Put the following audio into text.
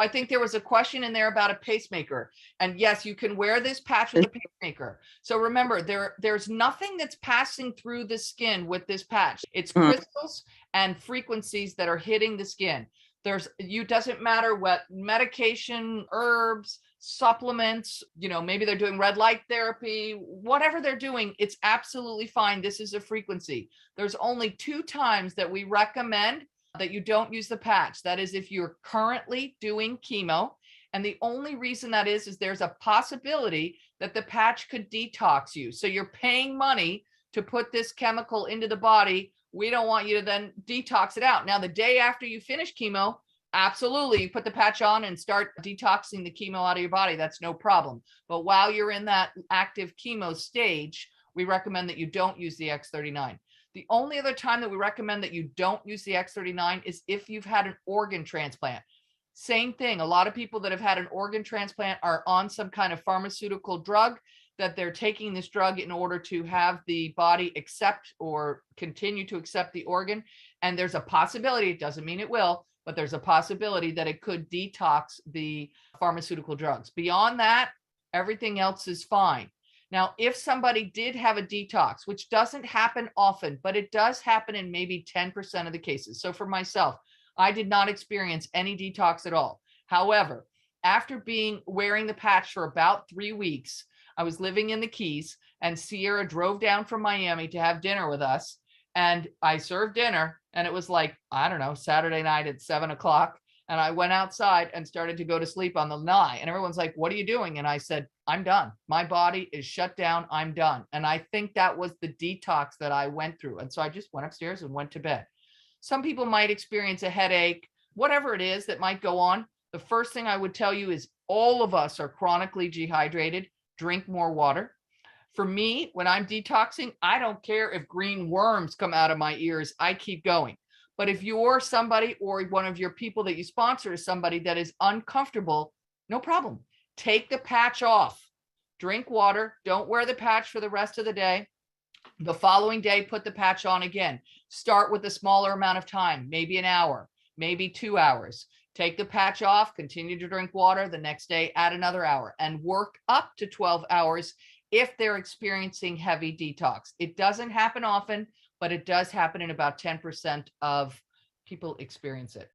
I think there was a question in there about a pacemaker. And yes, you can wear this patch with a pacemaker. So remember, there's nothing that's passing through the skin with this patch. It's crystals and frequencies that are hitting the skin. Doesn't matter what medication, herbs, supplements, maybe they're doing red light therapy, whatever they're doing, it's absolutely fine. This is a frequency. There's only 2 times that we recommend that you don't use the patch. That is if you're currently doing chemo. And the only reason that is there's a possibility that the patch could detox you. So you're paying money to put this chemical into the body. We don't want you to then detox it out. Now, the day after you finish chemo, absolutely, you put the patch on and start detoxing the chemo out of your body. That's no problem. But while you're in that active chemo stage, we recommend that you don't use the X39. The only other time that we recommend that you don't use the X39 is if you've had an organ transplant. Same thing. A lot of people that have had an organ transplant are on some kind of pharmaceutical drug, that they're taking this drug in order to have the body accept or continue to accept the organ. And there's a possibility, it doesn't mean it will, but there's a possibility that it could detox the pharmaceutical drugs. Beyond that, everything else is fine. Now, if somebody did have a detox, which doesn't happen often, but it does happen in maybe 10% of the cases. So for myself, I did not experience any detox at all. However, after wearing the patch for about 3 weeks, I was living in the Keys, and Sierra drove down from Miami to have dinner with us. And I served dinner, and it was like, I don't know, Saturday night at 7:00. And I went outside and started to go to sleep on the lanai. And everyone's like, what are you doing? And I said, I'm done. My body is shut down. I'm done. And I think that was the detox that I went through. And so I just went upstairs and went to bed. Some people might experience a headache, whatever it is that might go on. The first thing I would tell you is all of us are chronically dehydrated. Drink more water. For me, when I'm detoxing, I don't care if green worms come out of my ears. I keep going. But if you're somebody, or one of your people that you sponsor is somebody that is uncomfortable, no problem. Take the patch off. Drink water. Don't wear the patch for the rest of the day. The following day, put the patch on again. Start with a smaller amount of time, maybe an hour, maybe 2 hours. Take the patch off, continue to drink water. The next day, add another hour, and work up to 12 hours if they're experiencing heavy detox. It doesn't happen often, but it does happen in about 10% of people experience it.